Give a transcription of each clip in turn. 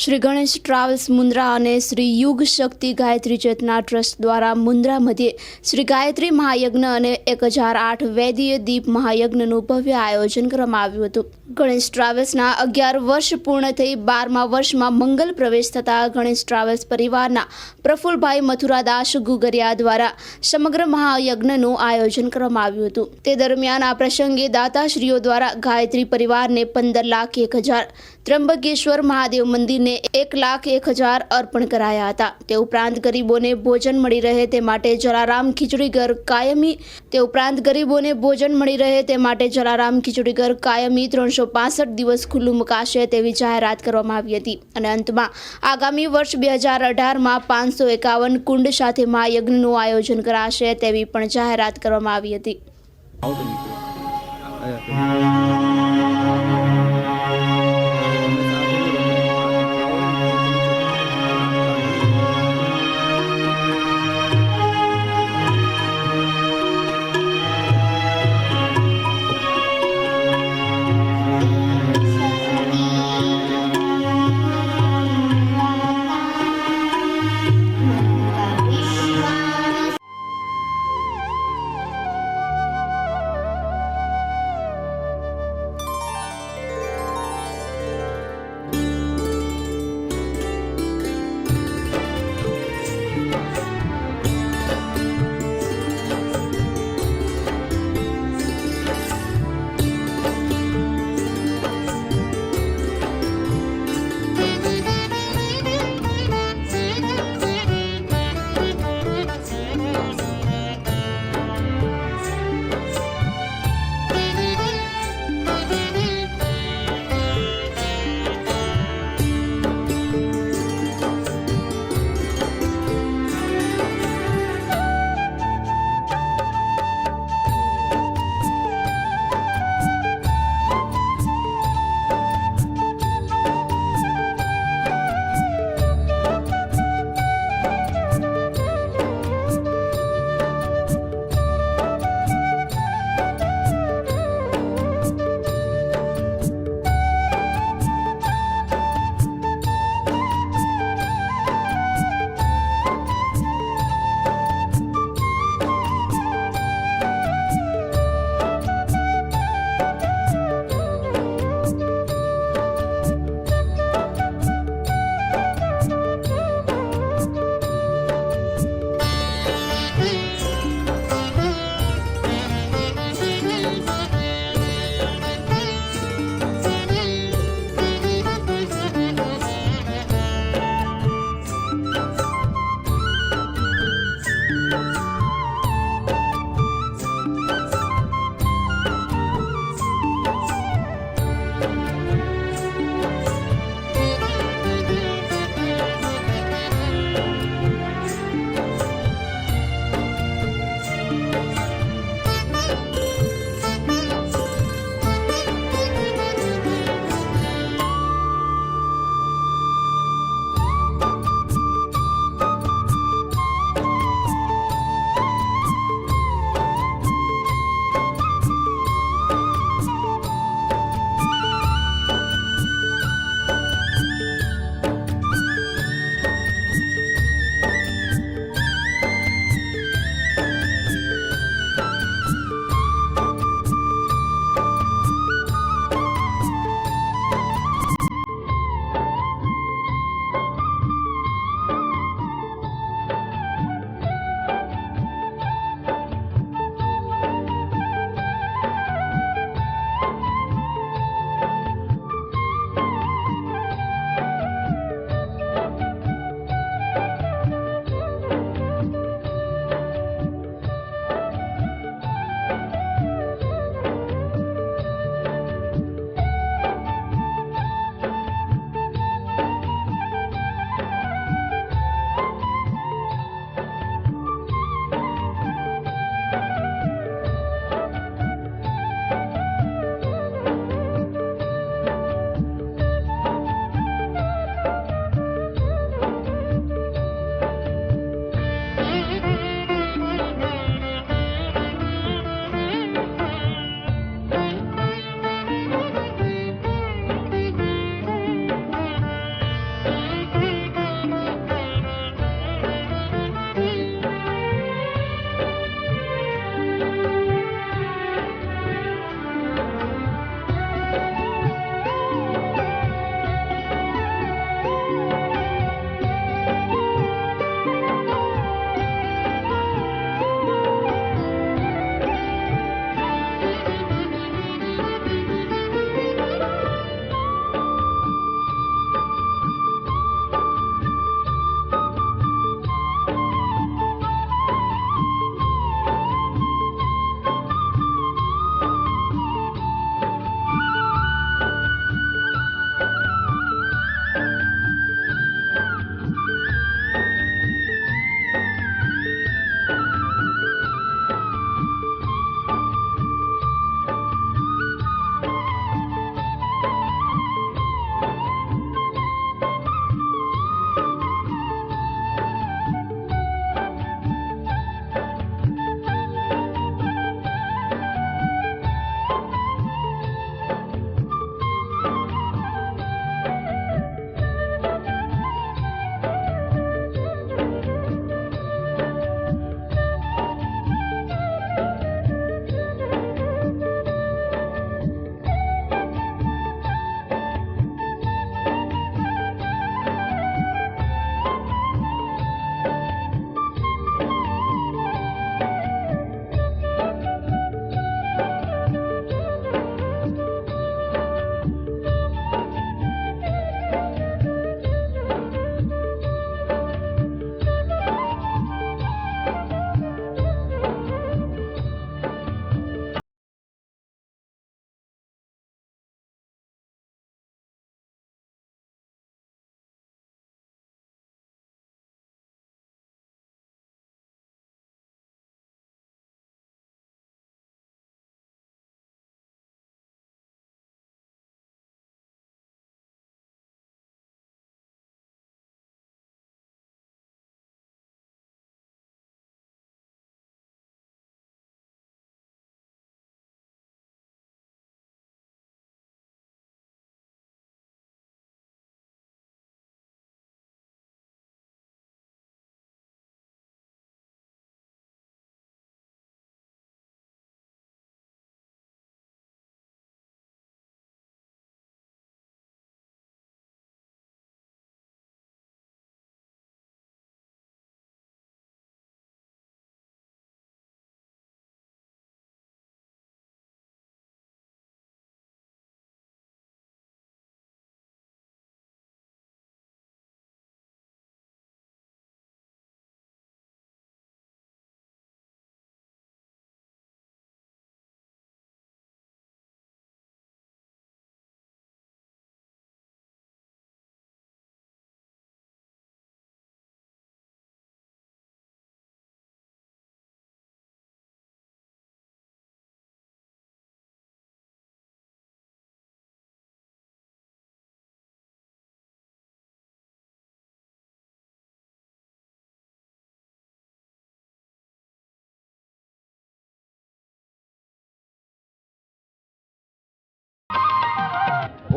Shri Ganesh travels Mundra અને શ્રી યુગ શક્તિ ગાયત્રી ચેતના trust દ્વારા મુન્દ્રા મધ્યે શ્રી ગાયત્રી મહાયજ્ઞ અને 1008 વૈદીય દીપ મહાયજ્ઞનું ભવ્ય આયોજન કરવામાં આવ્યું હતું. ગણેશ ટ્રાવેલ્સના 11 વર્ષ પૂર્ણ થઈ 12મા વર્ષમાં મંગલ પ્રવેશ થતાં ગણેશ ટ્રાવેલ્સ પરિવારના પ્રફુલભાઈ મથુરાદાસ ગુગરિયા દ્વારા સમગ્ર મહાયજ્ઞનું આયોજન કરવામાં આવ્યું હતું. તે દરમિયાન આ પ્રસંગે દાતાશ્રીઓ દ્વારા ગાયત્રી પરિવારને 15,01,000, ત્રંબકેશ્વર મહાદેવ મંદિરને 1,01,000 અર્પણ કરાયા હતા. તે ઉપરાંત ગરીબોને ભોજન મળી રહે તે માટે જલારામ ખીચડીઘર કાયમી 365 દિવસ ખુલ્લું મુકાશે તેવી જાહેરાત કરવામાં આવી હતી. અને અંતમાં આગામી વર્ષ 2018માં 551 કુંડ સાથે મહાયજ્ઞનું આયોજન કરાશે તેવી પણ જાહેરાત કરવામાં આવી હતી.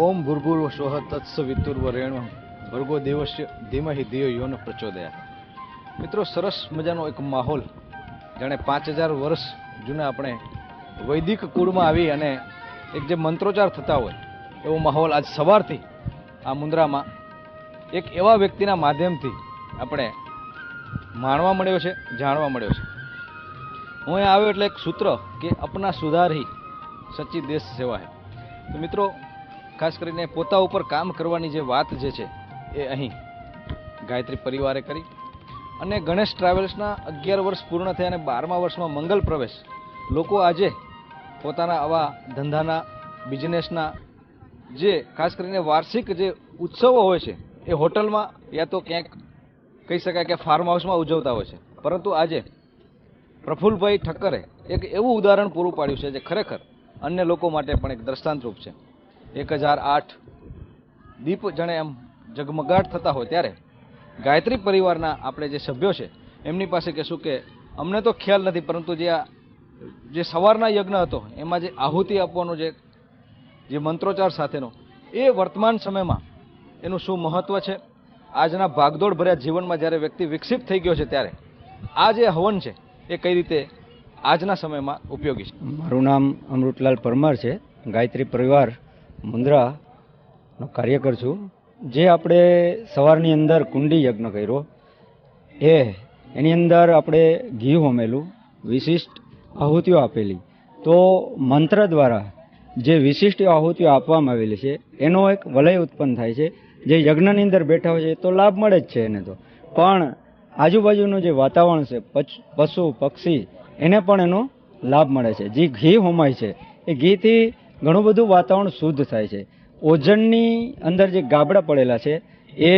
ઓમ ભૂર્ભુર્વ સ્વઃ તત્સવિતુર્વરેણ્યં ભર્ગો દેવસ્ય ધીમહિ ધિયો યો ન પ્રચોદયાત. મિત્રો, સરસ મજાનો એક માહોલ, જાણે 5000 વર્ષ જૂના આપણે વૈદિક કુળમાં આવી અને એક જે મંત્રોચ્ચાર થતા હોય એવો માહોલ આજ સવારથી આ મુન્દ્રામાં એક એવા વ્યક્તિના માધ્યમથી આપણે માણવા મળ્યો છે, જાણવા મળ્યો છે. હું અહીંયા આવ્યો એટલે એક સૂત્ર કે અપના સુધાર હી સચ્ચી દેશ સેવા હે. તો મિત્રો, ખાસ કરીને પોતા ઉપર કામ કરવાની જે વાત જે છે એ અહીં ગાયત્રી પરિવારે કરી અને ગણેશ ટ્રાવેલ્સના 11 વર્ષ પૂર્ણ થયા અને 12મા વર્ષમાં મંગલ પ્રવેશ. લોકો આજે પોતાના આવા ધંધાના, બિઝનેસના જે ખાસ કરીને વાર્ષિક જે ઉત્સવો હોય છે એ હોટલમાં યા તો ક્યાંક કહી શકાય કે ફાર્મ હાઉસમાં ઉજવતા હોય છે. પરંતુ આજે પ્રફુલ્લભાઈ ઠક્કરે એક એવું ઉદાહરણ પૂરું પાડ્યું છે જે ખરેખર અન્ય લોકો માટે પણ એક દ્રષ્ટાંતરૂપ છે. 1008 દીપ જાણે એમ ઝગમગાટ થતા હોય ત્યારે ગાયત્રી પરિવારના આપણે જે સભ્યો છે એમની પાસે કહેશું કે અમને તો ખ્યાલ નથી, પરંતુ જે સવારના યજ્ઞ હતો એમાં જે આહુતિ આપવાનો જે મંત્રોચ્ચાર સાથેનો એ વર્તમાન સમયમાં એનું શું મહત્ત્વ છે, આજના ભાગદોડ ભર્યા જીવનમાં જ્યારે વ્યક્તિ વિકસિત થઈ ગયો છે ત્યારે આ જે હવન છે એ કઈ રીતે આજના સમયમાં ઉપયોગી છે. મારું નામ અમૃતલાલ પરમાર છે. ગાયત્રી પરિવાર મુન્દ્રાનો કાર્યકર છું. જે આપણે સવારની અંદર કુંડી યજ્ઞ કર્યો એની અંદર આપણે ઘી હોમેલું, વિશિષ્ટ આહુતિઓ આપેલી. તો મંત્ર દ્વારા જે વિશિષ્ટ આહુતિઓ આપવામાં આવેલી છે એનો એક વલય ઉત્પન્ન થાય છે. જે યજ્ઞની અંદર બેઠા હોય છે તો લાભ મળે જ છે એને તો, પણ આજુબાજુનું જે વાતાવરણ છે, પશુ પક્ષી, એને પણ એનો લાભ મળે છે. જે ઘી હોમાય છે એ ઘીથી ઘણું બધું વાતાવરણ શુદ્ધ થાય છે. ઓઝોનની અંદર જે ગાબડા પડેલા છે એ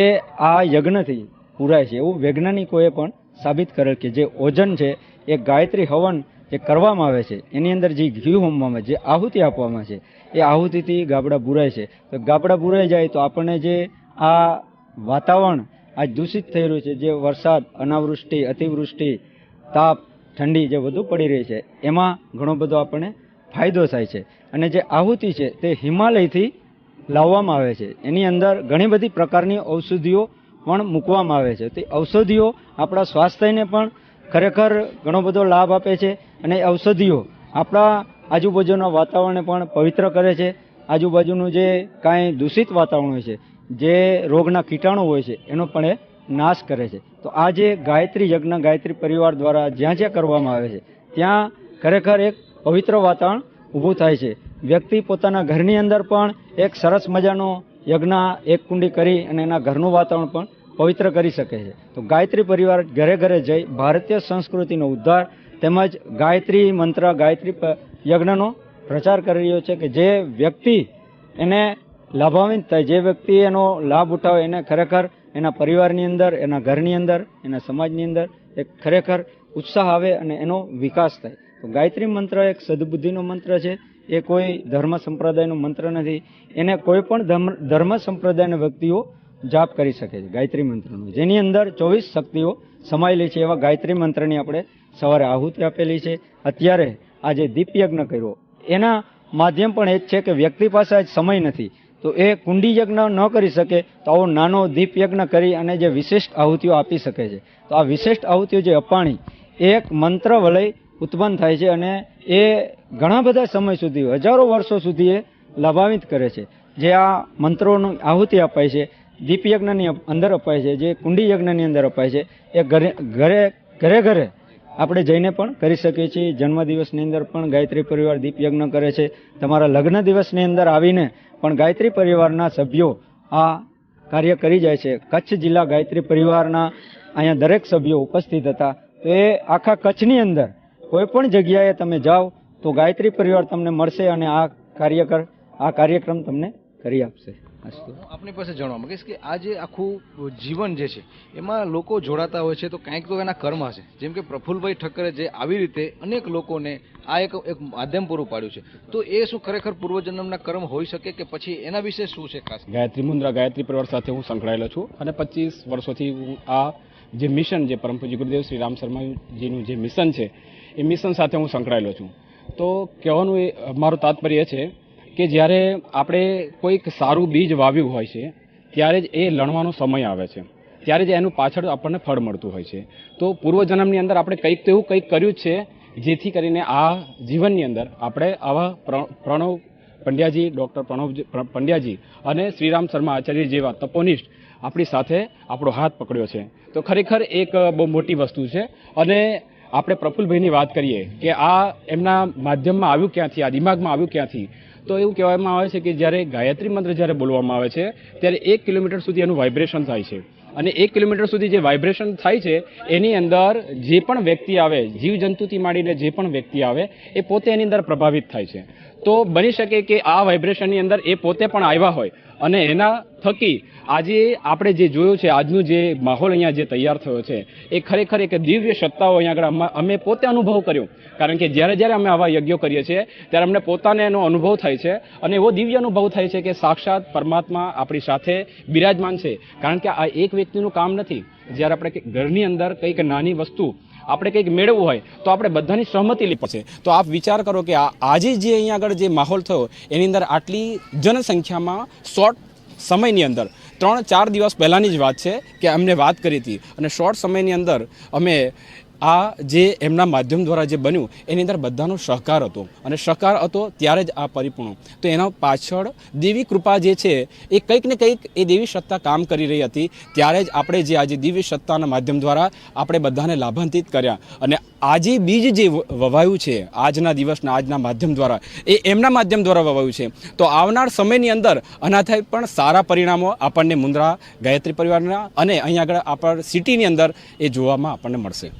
આ યજ્ઞથી પૂરાય છે એવું વૈજ્ઞાનિકોએ પણ સાબિત કરેલ કે જે ઓઝોન છે એ ગાયત્રી હવન જે કરવામાં આવે છે એની અંદર જે ઘી હોમવામાં આવે, જે આહુતિ આપવામાં છે એ આહુતિથી ગાબડા બુરાય છે. તો ગાબડા બુરાઈ જાય તો આપણને જે આ વાતાવરણ આજ દૂષિત થઈ રહ્યું છે, જે વરસાદ, અનાવૃષ્ટિ, અતિવૃષ્ટિ, તાપ, ઠંડી જે વધુ પડી રહી છે એમાં ઘણો બધો આપણને ફાયદો થાય છે. અને જે આહુતિ છે તે હિમાલયથી લાવવામાં આવે છે. એની અંદર ઘણી બધી પ્રકારની ઔષધિઓ પણ મૂકવામાં આવે છે. તે ઔષધિઓ આપણા સ્વાસ્થ્યને પણ ખરેખર ઘણો બધો લાભ આપે છે અને ઔષધિઓ આપણા આજુબાજુના વાતાવરણને પણ પવિત્ર કરે છે. આજુબાજુનું જે કાંઈ દૂષિત વાતાવરણ હોય છે, જે રોગના કીટાણુ હોય છે એનો પણ એ નાશ કરે છે. તો આ જે ગાયત્રી યજ્ઞ ગાયત્રી પરિવાર દ્વારા જ્યાં જ્યાં કરવામાં આવે છે ત્યાં ખરેખર એક પવિત્ર વાતાવરણ ઊભું થાય છે. વ્યક્તિ પોતાના ઘરની અંદર પણ એક સરસ મજાનો યજ્ઞ એક કુંડી કરી અને એના ઘરનું વાતાવરણ પણ પવિત્ર કરી શકે છે. તો ગાયત્રી પરિવાર ઘરે ઘરે જઈ ભારતીય સંસ્કૃતિનો ઉદ્ધાર તેમજ ગાયત્રી મંત્ર, ગાયત્રી યજ્ઞનો પ્રચાર કરી રહ્યો છે કે જે વ્યક્તિ એને લાભાન્વિત થાય, જે વ્યક્તિ એનો લાભ ઉઠાવે એને ખરેખર એના પરિવારની અંદર, એના ઘરની અંદર, એના સમાજની અંદર એક ખરેખર ઉત્સાહ આવે અને એનો વિકાસ થાય. તો ગાયત્રી મંત્ર એક સદબુદ્ધિનો મંત્ર છે. એ કોઈ ધર્મ સંપ્રદાયનો મંત્ર નથી. એને કોઈ પણ ધર્મ સંપ્રદાયના વ્યક્તિઓ જાપ કરી શકે છે ગાયત્રી મંત્રનો, જેની અંદર 24 શક્તિઓ સમાયેલી છે. એવા ગાયત્રી મંત્રની આપણે સવારે આહુતિ આપેલી છે. અત્યારે આ જે દીપ યજ્ઞ કર્યો એના માધ્યમ પણ એ જ છે કે વ્યક્તિ પાસે આજ સમય નથી તો એ કુંડી યજ્ઞ ન કરી શકે તો આવો નાનો દીપ યજ્ઞ કરી અને જે વિશિષ્ટ આહુતિઓ આપી શકે છે. તો આ વિશિષ્ટ આહુતિઓ જે અપાણી એ એક મંત્ર વલય ઉત્પન્ન થાય છે અને એ ઘણા બધા સમય સુધી, હજારો વર્ષો સુધી એ લાભાન્વિત કરે છે. જે આ મંત્રોની આહુતિ અપાય છે, દીપ યજ્ઞની અંદર અપાય છે, જે કુંડી યજ્ઞની અંદર અપાય છે, એ ઘરે ઘરે આપણે જઈને પણ કરી શકીએ છીએ. જન્મદિવસની અંદર પણ ગાયત્રી પરિવાર દીપ યજ્ઞ કરે છે. તમારા લગ્ન દિવસની અંદર આવીને પણ ગાયત્રી પરિવારના સભ્યો આ કાર્ય કરી જાય છે. કચ્છ જિલ્લા ગાયત્રી પરિવારના અહીંયા દરેક સભ્યો ઉપસ્થિત હતા. તો એ આખા કચ્છની અંદર કોઈ પણ જગ્યાએ તમે જાઓ તો ગાયત્રી પરિવાર તમને મળશે અને આ કાર્યક્રમ તમને કરી આપશે. આપની પાસે જાણવા માંગીશ કે આ જે આખું જીવન જે છે એમાં લોકો જોડાતા હોય છે તો કંઈક તો એના કર્મ હશે. જેમ કે પ્રફુલ્લભાઈ ઠક્કરે જે આવી રીતે અનેક લોકોને આ એક માધ્યમ પૂરું પાડ્યું છે, તો એ શું ખરેખર પૂર્વજન્મના કર્મ હોઈ શકે કે પછી એના વિશે શું છે ખાસ? ગાયત્રી મુન્દ્રા ગાયત્રી પરિવાર સાથે હું સંકળાયેલો છું અને 25 વર્ષોથી હું આ જે મિશન, જે પરમ પૂજ્ય ગુરુદેવ શ્રી રામ શર્માજીનું જે મિશન છે એ મિશન સાથે હું સંકળાયેલો છું. તો કહેવાનું એ મારું તાત્પર્ય છે કે જ્યારે આપણે કોઈક સારું બીજ વાવ્યું હોય છે ત્યારે જ એ લણવાનો સમય આવે છે, ત્યારે જ એનું પાછળ આપણને ફળ મળતું હોય છે. તો પૂર્વજન્મની અંદર આપણે કંઈક તો એવું કંઈક કર્યું જ છે જેથી કરીને આ જીવનની અંદર આપણે આવા પ્રણવ પંડ્યાજી, ડૉક્ટર પ્રણવ પંડ્યાજી અને શ્રીરામ શર્મા આચાર્ય જેવા તપોનિષ્ઠ આપણી સાથે આપણો હાથ પકડ્યો છે. તો ખરેખર એક બહુ મોટી વસ્તુ છે. અને આપણે પ્રફુલ્લભાઈની વાત કરીએ કે આ એમના માધ્યમમાં આવ્યું ક્યાંથી, આ દિમાગમાં આવ્યું ક્યાંથી, તો એવું કહેવામાં આવે છે કે જ્યારે ગાયત્રી મંત્ર જ્યારે બોલવામાં આવે છે ત્યારે 1 કિલોમીટર સુધી એનું વાઇબ્રેશન થાય છે. અને 1 કિલોમીટર સુધી જે વાઇબ્રેશન થાય છે એની અંદર જે પણ વ્યક્તિ આવે, જીવજંતુથી માંડીને જે પણ વ્યક્તિ આવે એ પોતે એની અંદર પ્રભાવિત થાય છે. તો બની શકે કે આ વાઇબ્રેશનની અંદર એ પોતે પણ આવ્યા હોય અને એના થકી આજે આપણે જે જોયું છે, આજનું જે માહોલ અહીંયા જે તૈયાર થયો છે એ ખરેખર એક દિવ્ય સત્તાઓ અહીંયા આગળ અમે પોતે અનુભવ કર્યો. કારણ કે જ્યારે અમે આવા યજ્ઞો કરીએ છીએ ત્યારે અમને પોતાને એનો અનુભવ થાય છે અને એવો દિવ્ય અનુભવ થાય છે કે સાક્ષાત પરમાત્મા આપણી સાથે બિરાજમાન છે. કારણ કે આ એક વ્યક્તિનું કામ નથી. જ્યારે આપણે ઘરની અંદર કંઈક નાની વસ્તુ આપણે કંઈક મેળવવું હોય તો આપણે બધાની સહમતિ લેવી પડશે. તો આપ વિચાર કરો કે આજે જે અહીંયા આગળ જે માહોલ થયો એની અંદર આટલી જનસંખ્યામાં શોર્ટ સમયની અંદર 3-4 દિવસ પહેલાંની જ વાત છે કે અમને વાત કરી હતી અને શોર્ટ સમયની અંદર અમે આ જે એમના માધ્યમ દ્વારા જે બન્યું એની અંદર બધાનો સહકાર હતો અને સહકાર હતો ત્યારે જ આ પરિપૂર્ણ. તો એના પાછળ દેવી કૃપા જે છે એ કંઈક ને કંઈક એ દેવી સત્તા કામ કરી રહી હતી. ત્યારે જ આપણે જે આજે દિવ્ય સત્તાના માધ્યમ દ્વારા આપણે બધાને લાભાન્વિત કર્યા અને આજે બીજ જે વવાયું છે આજના દિવસના આજના માધ્યમ દ્વારા એ એમના માધ્યમ દ્વારા વવાયું છે. તો આવનાર સમયની અંદર આનાથી પણ સારા પરિણામો આપણને મુન્દ્રા ગાયત્રી પરિવારના અને અહીંયા આગળ આપણા સિટીની અંદર એ જોવામાં આપણને મળશે.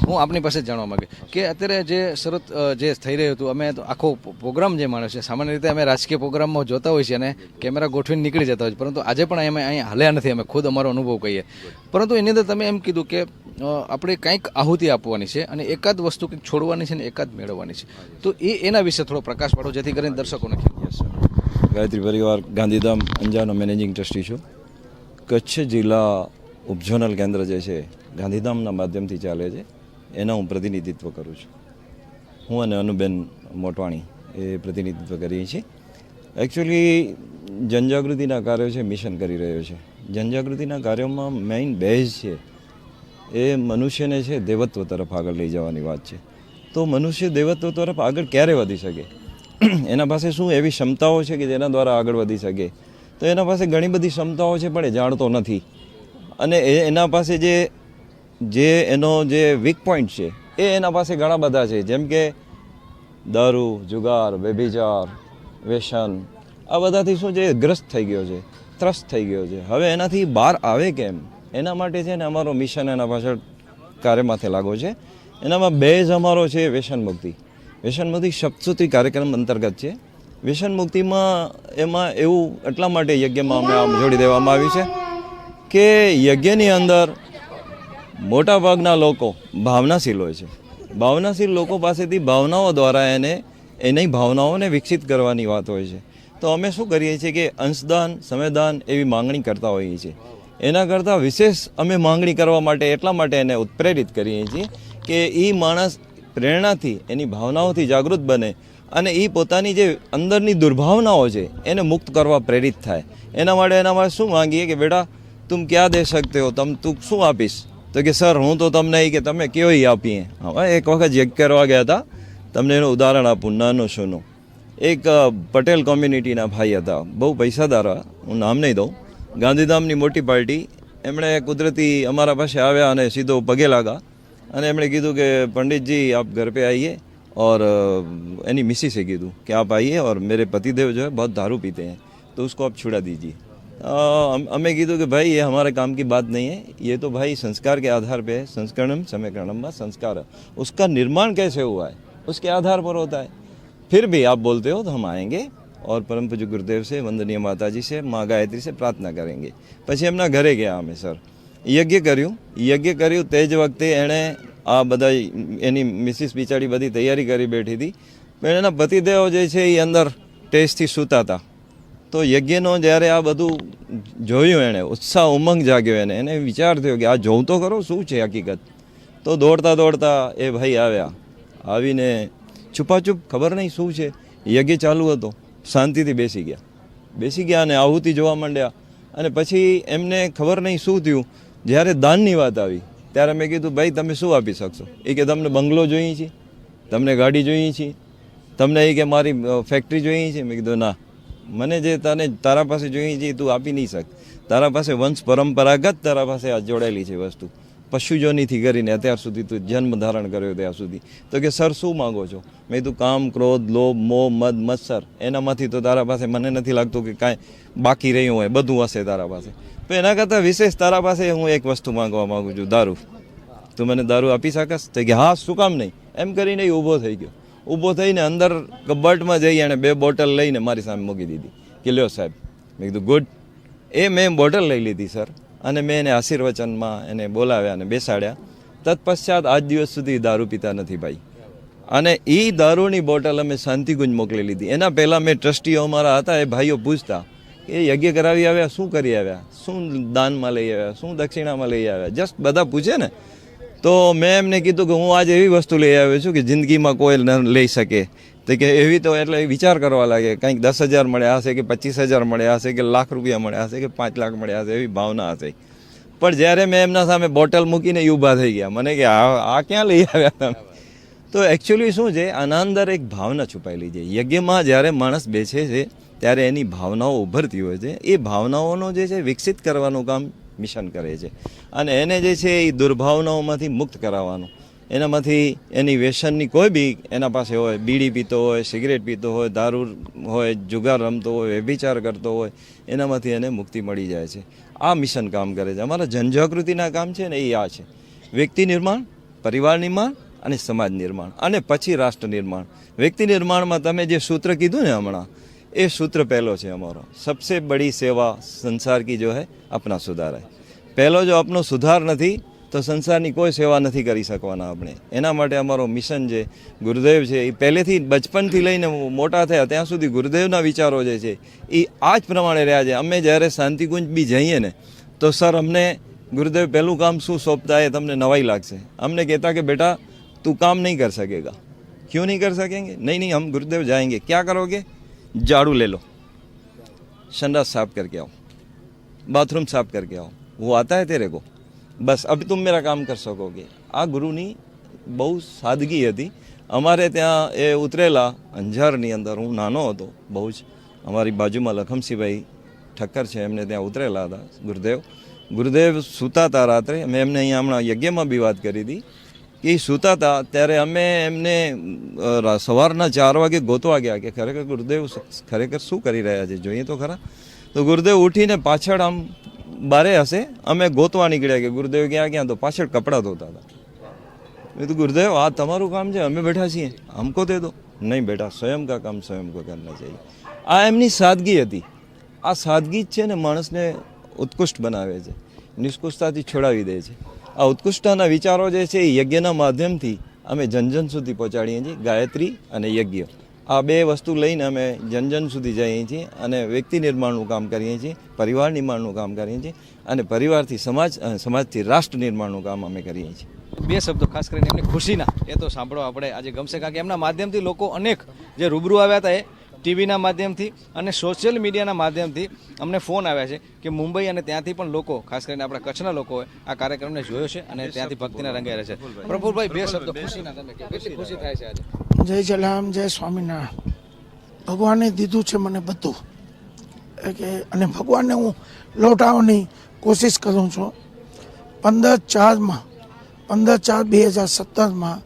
હું આપની પાસે જ જાણવા માંગે કે અત્યારે જે શરત જે થઈ રહ્યું હતું, અમે તો આખો પ્રોગ્રામ જે માણ્યો છે, સામાન્ય રીતે અમે રાજકીય પ્રોગ્રામમાં જોતા હોઈએ છીએ અને કેમેરા ગોઠવીને નીકળી જતા હોય છે, પરંતુ આજે પણ અમે અહીં હાલ્યા નથી, અમે ખુદ અમારો અનુભવ કહીએ. પરંતુ એની અંદર તમે એમ કીધું કે આપણે કંઈક આહુતિ આપવાની છે અને એકાદ વસ્તુ કંઈક છોડવાની છે ને એકાદ મેળવવાની છે. તો એના વિશે થોડો પ્રકાશ પાડો જેથી કરીને દર્શકોને ખ્યાલ હશે. ગાયત્રી પરિવાર ગાંધીધામ અંજારનો મેનેજિંગ ટ્રસ્ટી છું. કચ્છ જિલ્લા ઉપઝોનલ કેન્દ્ર જે છે ગાંધીધામના માધ્યમથી ચાલે છે, એના હું પ્રતિનિધિત્વ કરું છું. હું અને અનુબેન મોટવાણી એ પ્રતિનિધિત્વ કરીએ છીએ. એકચ્યુઅલી જનજાગૃતિના કાર્યો છે મિશન કરી રહ્યો છે. જનજાગૃતિના કાર્યોમાં મેઇન બેઝ છે એ મનુષ્યને છે દેવત્વ તરફ આગળ લઈ જવાની વાત છે. તો મનુષ્ય દેવત્વ તરફ આગળ ક્યારે વધી શકે, એના પાસે શું એવી ક્ષમતાઓ છે કે જેના દ્વારા આગળ વધી શકે? તો એના પાસે ઘણી બધી ક્ષમતાઓ છે પણ એ જાણતો નથી. અને એના પાસે જે એનો જે વીક પોઈન્ટ છે એ એના પાસે ઘણા બધા છે. જેમ કે દારૂ, જુગાર, વ્યભિચાર, વ્યસન, આ બધાથી શું છે ગ્રસ્ત થઈ ગયો છે, ત્રસ્ત થઈ ગયો છે. હવે એનાથી બહાર આવે કેમ, એના માટે છે ને અમારો મિશન એના પાછળ કાર્યમાંથી લાગો છે. એનામાં બેઝ અમારો છે વ્યસન મુક્તિ. વ્યસન મુક્તિ સપ્તસૂત્રી કાર્યક્રમ અંતર્ગત છે. વ્યસન મુક્તિમાં એમાં એવું એટલા માટે યજ્ઞમાં અમે આમ જોડી દેવામાં આવ્યું છે કે યજ્ઞની અંદર મોટાભાગના લોકો ભાવનાશીલ હોય છે. ભાવનાશીલ લોકો પાસેથી ભાવનાઓ દ્વારા એની ભાવનાઓને વિકસિત કરવાની વાત હોય છે. તો અમે શું કરીએ છીએ કે અંશદાન, સમયદાન એવી માંગણી કરતા હોઈએ છીએ. એના કરતાં વિશેષ અમે માંગણી કરવા માટે એટલા માટે એને ઉત્પ્રેરિત કરીએ છીએ કે એ માણસ પ્રેરણાથી એની ભાવનાઓથી જાગૃત બને અને એ પોતાની જે અંદરની દુર્ભાવનાઓ છે એને મુક્ત કરવા પ્રેરિત થાય. એના માટે શું માંગીએ કે બેટા તુમ ક્યાં દે શકતે હો, તું શું આપીશ? તો કે સર હું તો તમને કે તમે કયો આપીએ. હવે એક વખત યજ્ઞ કરવા ગયા હતા, તમને એનું ઉદાહરણ આપું નાનું શુંનું. એક પટેલ કોમ્યુનિટીના ભાઈ હતા, બહુ પૈસાદાર, હું નામ નહીં દઉં. ગાંધીધામની મોટી પાર્ટી, એમણે કુદરતી અમારા પાસે આવ્યા અને સીધો પગે લાગા અને એમણે કીધું કે પંડિતજી આપ ઘર पे आइए और એની મિસી से કીધું કે આપ आइए और मेरे पतिदेव जो है बहुत दारू पीते हैं तो उसको आप छुड़ा दीजिए. हमें कीधु कि भाई ये हमारे काम की बात नहीं है, ये तो भाई संस्कार के आधार पे है. संस्करणम समयकरणम व संस्कार, उसका निर्माण कैसे हुआ है उसके आधार पर होता है. फिर भी आप बोलते हो तो हम आएंगे और परम पूज्य गुरुदेव से, वंदनीय माता जी से, माँ गायत्री से प्रार्थना करेंगे. પછી એમના ઘરે ગયા અમે સર, યજ્ઞ કર્યું તે જ વખતે એણે આ બધા એની મિસિસ બિચારી બધી તૈયારી કરી બેઠી હતી, પણ એના પતિદેવ જે છે એ અંદર ટેસ્ટથી સૂતા હતા. તો યજ્ઞનો જ્યારે આ બધું જોયું એણે, ઉત્સાહ ઉમંગ જાગ્યો એને વિચાર થયો કે આ જોઉં તો ખરો શું છે હકીકત. તો દોડતા એ ભાઈ આવ્યા, આવીને છુપાછુપ ખબર નહીં શું છે, યજ્ઞ ચાલુ હતો શાંતિથી બેસી ગયા અને આહુતિ જોવા માંડ્યા. અને પછી એમને ખબર નહીં શું થયું, જ્યારે દાનની વાત આવી ત્યારે મેં કીધું ભાઈ તમે શું આપી શકશો? એ કે તમને બંગલો જોઈએ છે, તમને ગાડી જોઈએ છે, તમને એ કે મારી ફેક્ટરી જોઈએ છે. મેં કીધું ના, મને જે તારા પાસે જોઈએ છે તું આપી નહીં શક. તારા પાસે વંશ પરંપરાગત તારા પાસે આ જોડાયેલી છે વસ્તુ, પશુજોનીથી કરીને અત્યાર સુધી તું જન્મ ધારણ કર્યો ત્યાં સુધી. તો કે સર શું માગો છો? મેં કીધું કામ, ક્રોધ, લોભ, મોહ, મદ, મત્સર, એનામાંથી તો તારા પાસે મને નથી લાગતું કે કાંઈ બાકી રહ્યું હોય, બધું હશે તારા પાસે. તો એના કરતાં વિશેષ તારા પાસે હું એક વસ્તુ માંગવા માગું છું, દારૂ. તું મને દારૂ આપી શકસ? તો કે હા, શું કામ નહીં. એમ કરીને એ ઊભો થઈ ગયો. ઊભો થઈને અંદર કબાટમાં જઈ એણે 2 બોટલ લઈને મારી સામે મૂકી દીધી કે લ્યો સાહેબ. મેં કીધું ગુડ. એ મેં બોટલ લઈ લીધી સર, અને મેં એને આશીર્વચનમાં એને બોલાવ્યા અને બેસાડ્યા. તત્પશ્ચાત આજ દિવસ સુધી દારૂ પીતા નથી ભાઈ. અને એ દારૂની બોટલ અમે શાંતિકુંજ મોકલી લીધી. એના પહેલાં મેં ટ્રસ્ટીઓ અમારા હતા, એ ભાઈઓ પૂછતા કે યજ્ઞ કરાવી આવ્યા, શું કરી આવ્યા, શું દાનમાં લઈ આવ્યા, શું દક્ષિણામાં લઈ આવ્યા, જસ્ટ બધા પૂછે ને. તો મેં એમને કીધું કે હું આજે એવી વસ્તુ લઈ આવ્યો છું કે જિંદગીમાં કોઈ ન લઈ શકે. તો કે એવી તો એટલે વિચાર કરવા લાગે, કંઈક 10,000 મળ્યા હશે કે 25,000 મળ્યા હશે કે લાખ રૂપિયા મળ્યા હશે કે 5 લાખ મળ્યા હશે, એવી ભાવના હશે. પણ જ્યારે મેં એમના સામે બોટલ મૂકીને એ ઊભા થઈ ગયા, મને કે આ ક્યાં લઈ આવ્યા તમે? તો એકચ્યુઅલી શું છે, આના અંદર એક ભાવના છુપાયેલી છે. યજ્ઞમાં જ્યારે માણસ બેસે છે ત્યારે એની ભાવનાઓ ઉભરતી હોય છે. એ ભાવનાઓનો જે છે વિકસિત કરવાનું કામ મિશન કરે છે. અને એને જે છે એ દુર્ભાવનાઓમાંથી મુક્ત કરાવવાનું, એનામાંથી એની વ્યસનની કોઈ બી એના પાસે હોય, બીડી પીતો હોય, સિગરેટ પીતો હોય, દારૂ હોય, જુગાર રમતો હોય, વ્યભિચાર કરતો હોય, એનામાંથી એને મુક્તિ મળી જાય છે. આ મિશન કામ કરે છે. અમારા જનજાગૃતિના કામ છે ને એ આ છે, વ્યક્તિ નિર્માણ, પરિવાર નિર્માણ અને સમાજ નિર્માણ, અને પછી રાષ્ટ્ર નિર્માણ. વ્યક્તિ નિર્માણમાં તમે જે સૂત્ર કીધું ને હમણાં, એ સૂત્ર પહેલો છે અમારો, સબસે બડી સેવા સંસાર કી જો હૈ અપના સુધાર હૈ. પહેલો જો આપનો સુધાર નથી તો સંસારની કોઈ સેવા નથી કરી શકવાના આપણે. એના માટે અમારો મિશન છે. ગુરુદેવ છે એ પહેલેથી બચપનથી લઈને મોટા થયા ત્યાં સુધી ગુરુદેવના વિચારો જે છે એ આ જ પ્રમાણે રહ્યા છે. અમે જ્યારે શાંતિકુંજ બી જઈએ ને તો સર અમને ગુરુદેવ પહેલું કામ શું સોંપતા એ તમને નવાઈ લાગશે. અમને કહેતા કે બેટા તું काम नहीं कर सकेगा. क्यों नहीं कर सकेंगे? नहीं हम गुरुदेव जाएंगे. क्या करोगे? झाड़ू ले लो, संडास साफ करके आओ, बाथरूम साफ करके आओ, वो आता है तेरे को, बस अब तुम मेरा काम कर सकोगे. આ ગુરુની બહુ સાદગી હતી. અમારે ત્યાં એ ઉતરેલા અંજારની અંદર, હું નાનો હતો બહુ જ, અમારી બાજુમાં લખમસિંહભાઈ ઠક્કર છે, એમને ત્યાં ઉતરેલા હતા ગુરુદેવ સૂતા હતા રાત્રે. મેં એમને અહીંયા હમણાં યજ્ઞમાં બી વાત કરી હતી કે સૂતા હતા ત્યારે અમે એમને સવારના 4 વાગે ગોતવા ગયા કે ખરેખર ગુરુદેવ ખરેખર શું કરી રહ્યા છે, જોઈએ તો ખરા. તો ગુરુદેવ ઉઠીને પાછળ આમ બારે હશે, અમે ગોતવા નીકળ્યા કે ગુરુદેવ ક્યાં, તો પાછળ કપડાં ધોતા હતા. મેં તો ગુરુદેવ આ તમારું કામ છે, અમે બેઠા છીએ, હમકો દે દો. નહીં બેટા, સ્વયં કા કામ સ્વયં કો કરના चाहिए. આ એમની સાદગી હતી. આ સાદગી જ છે ને માણસને ઉત્કૃષ્ટ બનાવે છે, નિષ્કૃષ્ટતાથી છોડાવી દે છે. આ ઉત્કૃષ્ટતાના વિચારો જે છે એ યજ્ઞના માધ્યમથી અમે જન સુધી પહોંચાડીએ છીએ. ગાયત્રી અને યજ્ઞ, આ 2 વસ્તુ લઈને અમે જન સુધી જઈએ છીએ અને વ્યક્તિ નિર્માણનું કામ કરીએ છીએ, પરિવાર નિર્માણનું કામ કરીએ છીએ, અને પરિવારથી સમાજ, સમાજથી રાષ્ટ્ર નિર્માણનું કામ અમે કરીએ છીએ. 2 શબ્દો ખાસ કરીને એમની ખુશીના એ તો સાંભળો આપણે આજે ગમશે, કારણ કે એમના માધ્યમથી લોકો અનેક જે રૂબરૂ આવ્યા હતા એ ટીવીના માધ્યમથી અને સોશિયલ મીડિયાના માધ્યમથી અમને ફોન આવ્યા છે કે મુંબઈ અને ત્યાંથી પણ લોકો, ખાસ કરીને આપણા કચ્છના લોકોએ આ કાર્યક્રમને જોયો છે અને ત્યાંથી ભક્તિના રંગે રહે છે. પ્રફુલભાઈ 2 શબ્દો ખુશીના, તમે કેટલી ખુશી થાય છે આજે? જય જલારામ, જય સ્વામિનારાયણ. ભગવાને દીધું છે મને બધું, કે અને ભગવાનને હું લૌટાવવાની કોશિશ કરું છું. 15/4/2017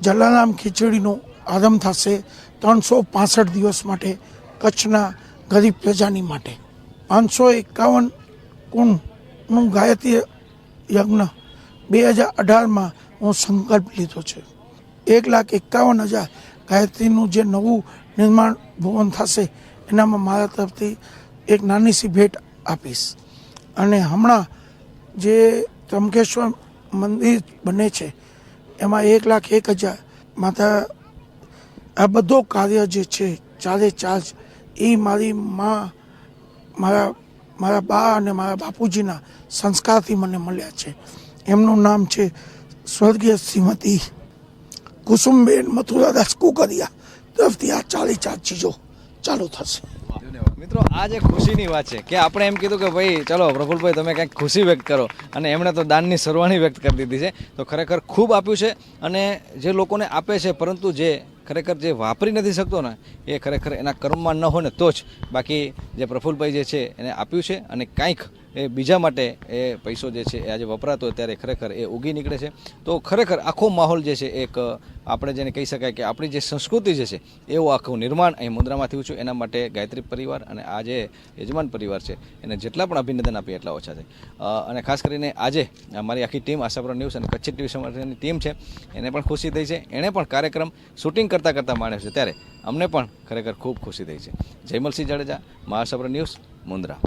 જલારામ ખીચડીનો આરંભ થશે 365 દિવસ માટે કચ્છના ગરીબ પ્રજાની માટે. 551 કુંડનું ગાયત્રી યજ્ઞ 2018 હું સંકલ્પ લીધો છે. 1,51,000 ગાયત્રીનું જે નવું નિર્માણ ભવન થશે એનામાં મારા તરફથી એક નાની સી ભેટ આપીશ. અને હમણાં જે ત્રંબકેશ્વર મંદિર બને છે એમાં 1,01,000 માતા. આ બધો કાર્ય જે છે 4 એ મારી મા, મારા બા અને મારા બાપુજીના સંસ્કારથી મને મળ્યા છે. એમનું નામ છે સ્વર્ગીય શ્રીમતી કુસુમબેન મથુરાદાસ કુકરિયા તરફથી આ 4 ચીજો ચાલુ થશે. મિત્રો આ જે ખુશીની વાત છે કે આપણે એમ કીધું કે ભાઈ ચલો પ્રફુલભાઈ તમે કંઈક ખુશી વ્યક્ત કરો અને એમણે તો દાનની સરવાણી વ્યક્ત કરી દીધી છે. તો ખરેખર ખૂબ આપ્યું છે અને જે લોકોને આપે છે પરંતુ જે ખરેખર જે વાપરી નથી શકતો ને એ ખરેખર એના કર્મમાં ન હોય ને તો જ. બાકી જે પ્રફુલભાઈ જે છે એને આપ્યું છે અને કાંઈક એ બીજા માટે એ પૈસો જે છે એ આજે વપરાતો હોય ત્યારે ખરેખર એ ઉગી નીકળે છે. તો ખરેખર આખો માહોલ જે છે એક આપણે જેને કહી શકાય કે આપણી જે સંસ્કૃતિ જે છે એવું આખું નિર્માણ અહીં મુન્દ્રામાં થયું છે. એના માટે ગાયત્રી પરિવાર અને આ જે યજમાન પરિવાર છે એને જેટલા પણ અભિનંદન આપીએ એટલા ઓછા છે. અને ખાસ કરીને આજે મારી આખી ટીમ આશાપુરા ન્યૂઝ અને કચ્છી ટીવી સમાચારની ટીમ છે એને પણ ખુશી થઈ છે. એણે પણ કાર્યક્રમ શૂટિંગ કરતાં માણ્યો છે ત્યારે અમને પણ ખરેખર ખૂબ ખુશી થઈ છે. જયમલસિંહ જાડેજા, આશાપુરા ન્યૂઝ, મુન્દ્રા.